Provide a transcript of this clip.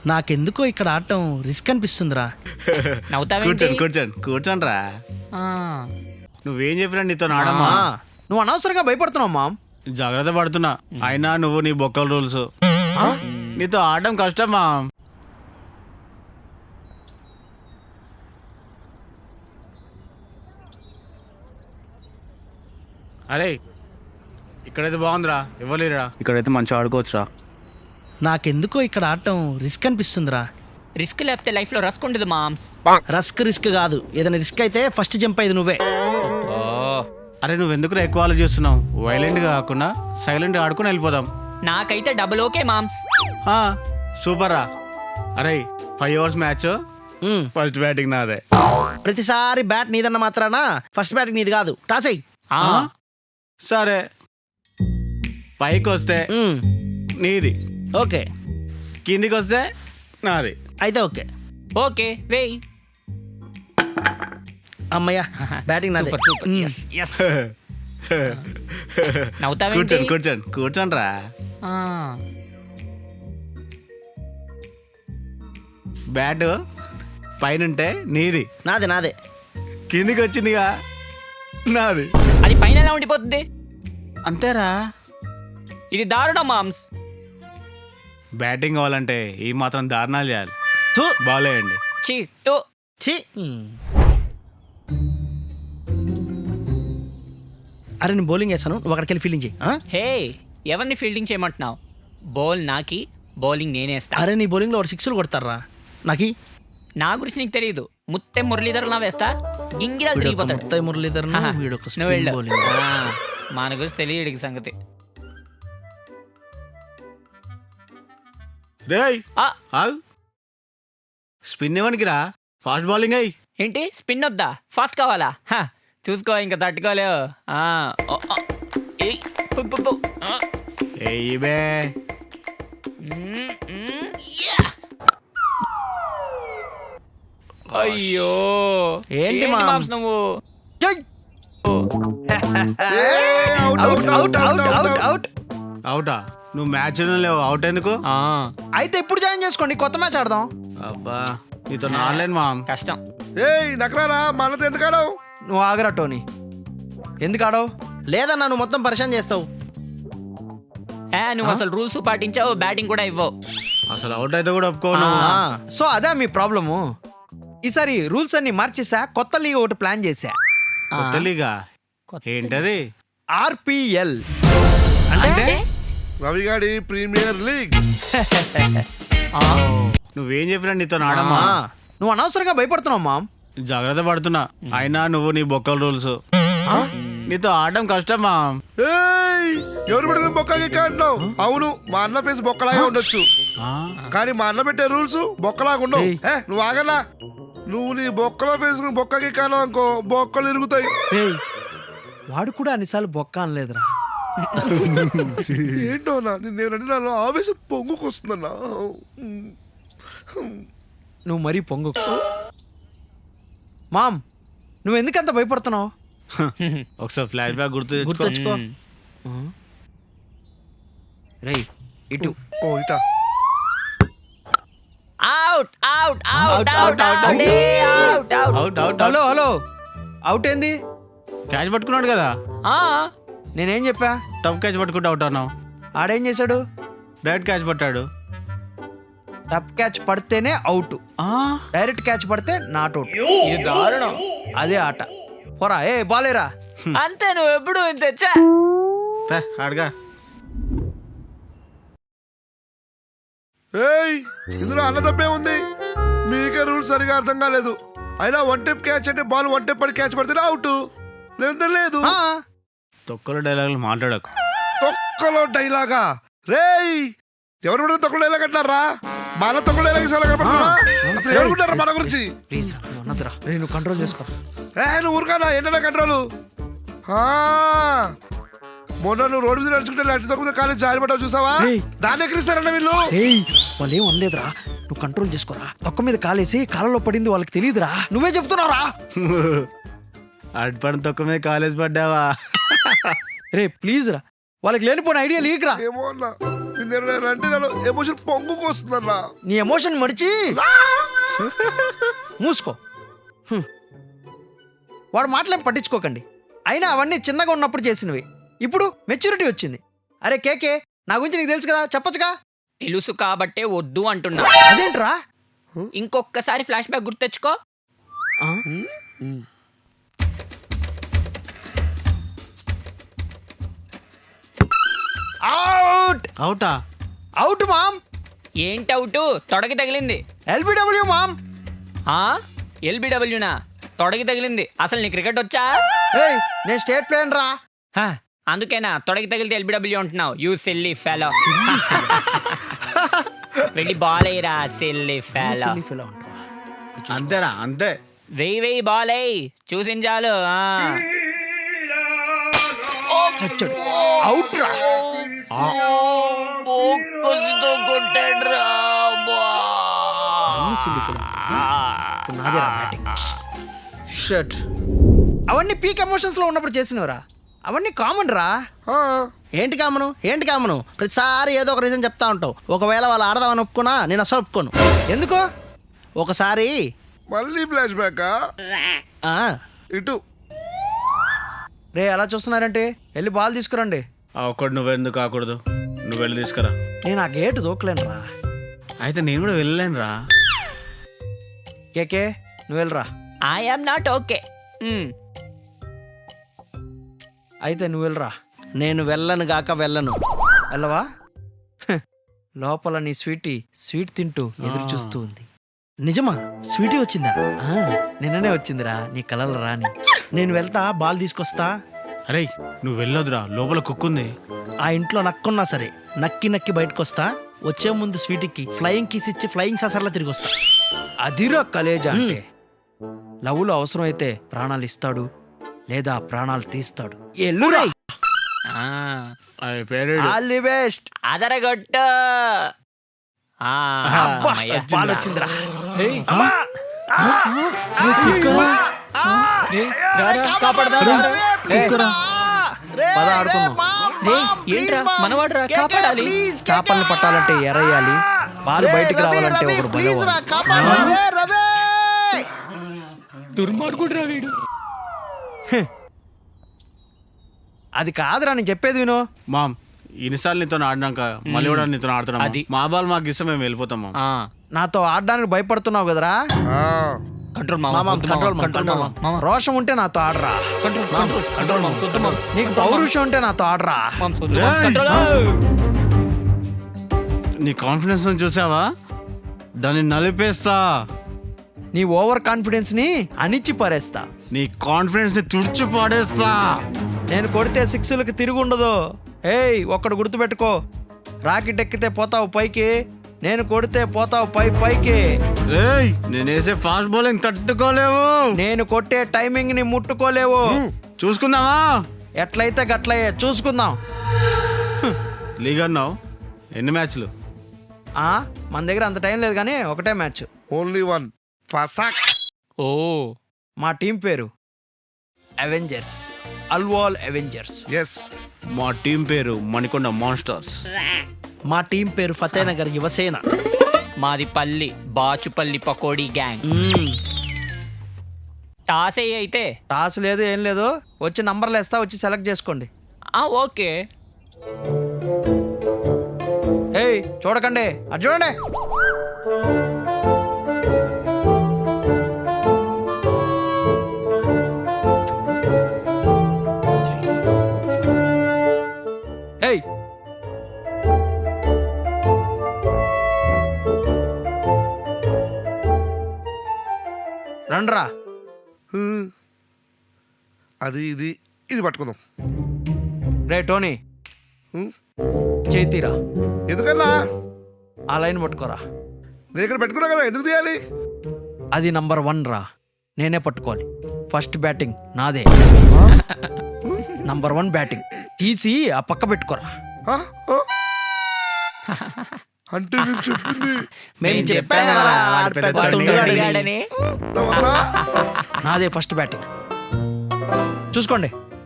నాకెందుకో ఇక్కడ ఆడటం రిస్క్ అనిపిస్తుందిరా. కూర్చోండి రా. నువ్వేం చెప్పినా నీతో ఆడమ్మా. నువ్వు అనవసరంగా భయపడుతున్నావు మామ్. జాగ్రత్త పడుతున్నా. అయినా నువ్వు నీ బొక్కల రూల్స్. నీతో ఆడడం కష్టమా. అరే ఇక్కడైతే బాగుందిరా, ఇవ్వలేరా. ఇక్కడైతే మంచిగా ఆడుకోవచ్చురా. నాకెందుకో ఇక్కడ ఆడటం రిస్క్ అనిపిస్తుందిరా. రిస్క్ లేకపోతే లైఫ్ లో రస్క్ ఉండదు మామ్స్. రిస్క్ కాదు, ఏదైనా రిస్క్ అయితే ఫస్ట్ జంప్ అయ్యేది నువ్వే. అరే నువ్వెందుకు ఎక్కువ ఆలోచిస్తున్నావు? వైలెంట్గా కాకుండా సైలెంట్గా ఆడుకుని వెళ్ళిపోదాం. నాకైతే డబుల్ ఓకే మామ్స్. సూపర్ రా. అరే 5 overs మ్యాచ్. ఫస్ట్ బ్యాటింగ్ నాదే. ప్రతిసారి బ్యాట్ నీదన్న మాత్రాన ఫస్ట్ బ్యాటింగ్ నీది కాదు. టాస్ అయ్యి. సరే, పైకి వస్తే నీది, ఓకే. కిందికి వస్తే నాది. అయితే ఓకే. ఓకే వెయ్. అమ్మయ్యా, బ్యాటింగ్ నాదే. కూర్చోండి రా. బ్యాట్ పైనుంటే నీది, నాదే. కిందికి వచ్చిందిగా నాది. అది పైన ఎలా ఉండిపోతుంది? అంతేరా. ఇది దారుణం మామ్స్. బ్యాటింగ్ కావాలంటే ఈ మాత్రం దారుణాలు చేయాలి. థూ. బాలేయండి. ఛీ. అరే నేను బౌలింగ్ వేస్తాను, నువ్వు అక్కడికి వెళ్ళి ఫీల్డింగ్ చేయి. హే, ఎవరిని ఫీల్డింగ్ చేయమంటున్నావు? బౌల్ నాకి, బౌలింగ్ నేనేస్తా. అరే నీ బౌలింగ్లో ఒక 6లు కొడతారా నాకి? నా గురించి నీకు తెలియదు. ముత్తే మురళీధర్ నా వేస్తా, గింగిరా తిరిగిపోతాడు. ముత్తే మురళీధర్ నువ్వు వెళ్ళు. మన గురించి తెలియడికి సంగతి. రేయ్ స్పిన్ ఇవ్వనికి రా, ఫాస్ట్ బౌలింగ్ అయ్యి. ఏంటి స్పిన్ వద్దా? ఫాస్ట్ కావాలా? చూసుకో, ఇంకా తట్టుకోలేవు. బే అయ్యో, ఏంటి మామ్స్ నువ్వు? అవుటా? నువ్వు మ్యాచ్ లేవు, అవుట్ ఎందుకు? అయితే ఇప్పుడు జాయిన్ చేసుకోండి, కొత్త మ్యాచ్ ఆడదాం. అబ్బా నీతో ఆడలేను మామ్, కష్టం. నకరారా మనతో ఎందుకు ఆడవు? నువ్వు ఆగరా టోనీ. ఎందుకు ఆడవు? లేదన్నా, నువ్వు మొత్తం పరిచయం చేస్తావు. నువ్వు అసలు రూల్స్ పాటించావు, బ్యాటింగ్ కూడా ఇవ్వవు. అసలు అవుట్ అయితే కూడా ఒప్పుకోను. సో అదే మీ ప్రాబ్లము. ఈసారి రూల్స్ అన్ని మార్చేసా, కొత్త లీగ్ ఒకటి ప్లాన్ చేశా. కొత్త లీగా? ఏంటది? RPL అంటే రవిగాడి ప్రీమియర్ లీగ్. నువ్వేం చెప్పినా నీతో ఆడమ్మా. నువ్వు అనవసరంగా భయపడుతున్నావు మామ్. జాగ్రత్త పడుతున్నా. అయినా నువ్వు నీ బొక్కల రూల్స్. నీతో ఆడడం కష్టమా. ఎవరు పెడితే బొక్కకి అంటున్నావు? అవును, మా అన్న ఫేస్ బొక్కలాగా ఉండొచ్చు, కానీ మా అన్న పెట్టే రూల్స్ బొక్కలాగా ఉండవు. నువ్వు ఆగలా. నువ్వు నీ బొక్కలో ఫేస్ బొక్కకి కాను అనుకో, బొక్కలు ఇరుగుతాయి. వాడు కూడా అన్నిసార్లు బొక్క అనలేదురా. ఏంటో నేను ఆవేశం పొంగుకొస్తుందన్నా. నువ్వు మరీ పొంగు. మామ్, నువ్వు ఎందుకంత భయపడుతున్నావు? ఒకసారి ఫ్లాష్ బ్యాక్ గుర్తు తెచ్చుకో. రేయ్ ఇటు. ఇటా. Out out out out out out out. Hello out ఏంది? క్యాచ్ పట్టుకున్నాడు కదా. నేనేం చెప్పా? టఫ్ క్యాచ్ పట్టుకుంటే అవుట్ అన్నావు. ఆడేం చేశాడు? డైరెక్ట్ క్యాచ్ పట్టాడు. టఫ్ క్యాచ్ పడితేనే అవుట్, డైరెక్ట్ క్యాచ్ పడితే నాట్ అవుట్. ఇది దారుణం. అదే ఆట. పోరా, బాలేరా. అంతే, నువ్వు ఎప్పుడు తెచ్చా ఆడగా. ఇందులో అన్న తప్పే ఉంది. మీకే రూల్స్ సరిగా అర్థం కాలేదు. అయినా వన్ టెప్ క్యాచ్ అంటే బాల్ వన్ టెప్ పడి క్యాచ్ పడితే అవుట్, లేదు. తొక్కలో డైలాగులు మాట్లాడకు. తొక్కలో డైలాగా? రేయ్, ఎవరు కూడా తొక్కలో డైలాగ్ అంటారా? మన తొక్కలో డైలాగ్ ఎవరుకుంటారా మన గురించి? నువ్వు కంట్రోల్ చేసుకో. నువ్వు ఊరుకానా? ఏంటన్నా కంట్రోల్? మొన్న నువ్వు రోడ్డు మీద నడుచుకుంటే లట్టి తొక్కుతే కాలేజ్ జారి పడ్డావు, చూసావా? దాన్ని ఎక్కడిస్తారన్న వీళ్ళు. వాళ్ళు ఏం అనలేదురా, నువ్వు కంట్రోల్ చేసుకోరా. తొక్క మీద కాలేసి కాలంలో పడింది వాళ్ళకి తెలియదురా, నువ్వే చెప్తున్నావురా. అడ్పడి తొక్క మీద కాలేజ్ పడ్డావా? రే ప్లీజ్ రా, వాళ్ళకి లేనిపోయిన ఐడియా లీక్ రా. ఏమో అన్నా, నేను అంటే నాలో ఎమోషన్ పొంగుకు వస్తుందన్నా. నీ ఎమోషన్ మడిచి మూసుకో. హ్మ్. వాడు మాటలేం పట్టించుకోకండి. అయినా అవన్నీ చిన్నగా ఉన్నప్పుడు చేసినవి. ఇప్పుడు మెచ్యూరిటీ వచ్చింది. అరే కేకే, నా గురించి నీకు తెలుసు కదా, చెప్పొచ్చుగా. తెలుసు కాబట్టే వద్దు అంటున్నా. అదేంట్రా? ఇంకొకసారి ఫ్లాష్ బ్యాక్ గుర్తెచ్చుకో. ఆ? అవుట్ అవుటా? అవుట్ మామ్. ఏంటి అవుట్? తొడకి తగిలింది. LBW ma'am. ఎల్బిడబ్ల్యూనా? తొడకి తగిలింది. అసలు నీ క్రికెట్ వచ్చా? ఏయ్, నేను స్టేట్ ప్లేయర్ రా. హ, అందుకేనా తొడకి తగిలితే ఎల్బిడబ్ల్యూ అంటున్నావు? You silly fellow. వెళ్ళి బాల్ అయ్యిరా సిల్లీ ఫెలో. Silly fellow అంటావా? అంతేరా, అంతే. వెయ్యి బాల్ అయ్యి చూసించాలు. చచ్చాడు. అవుట్ రా. Silly fellow. ఇప్పుడు నాదేరా బ్యాటింగ్. షట్. అవన్నీ పీక్ ఎమోషన్స్ లో ఉన్నప్పుడు చేసినవరా. అవన్నీ కామన్ రా. ఆ, ఏంటి కామను ప్రతిసారి ఏదో ఒక రీజన్ చెప్తా ఉంటావు. ఒకవేళ వాళ్ళు ఆడదామని ఒప్పుకున్నా నేను అసలు ఒప్పుకోను. ఎందుకు? ఒకసారి మళ్ళీ ఫ్లాష్ బ్యాక్ ఆ, ఇటు. రే అలా చూస్తున్నారంటే వెళ్ళి బాల్ తీసుకురండి. ఆ ఒక్కడు నువ్వెందుకు కాకూడదు? నువ్వు వెళ్ళి తీసుకురా. నేను ఆ గేట్ దూకలేను రా. అయితే నేను కూడా వెళ్ళలేను రా. కేకే నువ్వు వెళ్ళరా. I am not okay. అయితే నువ్వు వెళ్ళరా. నేను వెళ్ళను గాక వెళ్ళను. వెళ్ళవా? హ, లోపల నీ స్వీట్ తింటూ ఎదురు చూస్తూ ఉంది. నిజమా? స్వీటీ వచ్చిందా? నిన్ననే వచ్చిందిరా నీ కలలు రాని. నేను వెళ్తా, బాల్ తీసుకొస్తా. అరే నువ్వు వెళ్ళొద్దురా, లోపల కుక్కుంది. ఆ ఇంట్లో నక్కున్నా సరే నక్కి బయటకు వస్తా. వచ్చే ముందు స్వీటీకి ఫ్లయింగ్ కిస్ ఇచ్చి ఫ్లయింగ్ ససర్లా తిరిగి వస్తా. అదిరా కలేజా అంటే. లవ్లో అవసరం అయితే ప్రాణాలు ఇస్తాడు, లేదా ప్రాణాలు తీస్తాడు. ఎల్లురా. పేరు ఆల్ ది బెస్ట్. అదరగొట్టు. అబ్బా, బాల్ వచ్చిందిరా. అమ్మా! పద ఆడుకుందాం. ఏంట్రా మనవాడురా, కాపాడాలి. చేపల్ని పట్టాలంటే ఎరయ్యాలి, బాల్ బయటికి రావాలంటే ఒకడు భయం. దుర్మార్గుడురా వీడు. అది కాదురా నేను చెప్పేది విను. మామ్, ఇన్నిసార్లు నీతో ఆడినాక మళ్ళీ కూడా నీతో ఆడుతున్నాం. అది. మా బాల్ మాకు ఇష్టం, మేము వెళ్ళిపోతాం మామ్. నాతో ఆడడానికి భయపడుతున్నావు కదరా. ఆ, కంట్రోల్ మామ, కంట్రోల్ మామ. రోషం ఉంటే నాతో ఆడరా. నీకు పౌరుషం ఉంటే నాతో ఆడరా. నీ కాన్ఫిడెన్స్ చూసావా? దాన్ని నలిపేస్తా. నీ ఓవర్ కాన్ఫిడెన్స్ ని అణిచి పారేస్తా. నీ కాన్ఫిడెన్స్ ని తుడిచి పాడేస్తా. నేను కొడితే సిక్స్లకి తిరిగి ఉండదు. ఏయ్, ఒక్కడు గుర్తుపెట్టుకో. రాకెట్ ఎక్కితే పోతావు పైకి, నేను కొడితే పోతావు పైకి. రేయ్, నేను వేసే ఫాస్ట్ బౌలింగ్ తట్టుకోలేవు. నేను కొట్టే టైమింగ్ ని ముట్టుకోలేవు. చూసుకుందామా? ఎట్లయితే గట్లయ్యే చూసుకుందాం. లీగ్ అన్నావు, ఎన్ని మ్యాచ్లు? మన దగ్గర అంత టైం లేదు కానీ ఒకటే మ్యాచ్. ఓన్లీ వన్ ఫసాక్. ఓ, మా టీం పేరు అవెంజర్స్, అల్వాల్ అవెంజర్స్. ఎస్. మా టీం పేరు మణికొండ మాన్స్టర్స్. మా టీం పేరు ఫతేనగర్ యువసేన. మాది పల్లి బాచుపల్లి పకోడీ గ్యాంగ్. టాస్ అయితే టాస్ లేదు ఏం లేదు. వచ్చి నంబర్లు వేస్తా, వచ్చి సెలెక్ట్ చేసుకోండి. ఓకే. ఏయ్ చూడకండి, అటు చూడండి. ఏయ్ రండ్రా. అది ఇది పట్టుకుందాం. రే టోనీ, చేతిరా. ఎందుకన్నా? ఆ లైన్ పట్టుకోరా. నేను ఇక్కడ పెట్టుకున్నా కదా, ఎందుకు తీయాలి? అది నంబర్ 1 రా, నేనే పట్టుకోవాలి. ఫస్ట్ బ్యాటింగ్ నాదే. నంబర్ 1 బ్యాటింగ్ తీసి ఆ పక్క పెట్టుకోరా. ఆ? ఆ? అంటే మీరు చెప్పింది మేము చెప్పాం కదరా, వాడు పెద్ద వాడు తుండుగాడు. తుండుగాడు. అడిగాడని. నా వల్ల? నాదే ఫస్ట్ బ్యాటింగ్. చూసుకోండి.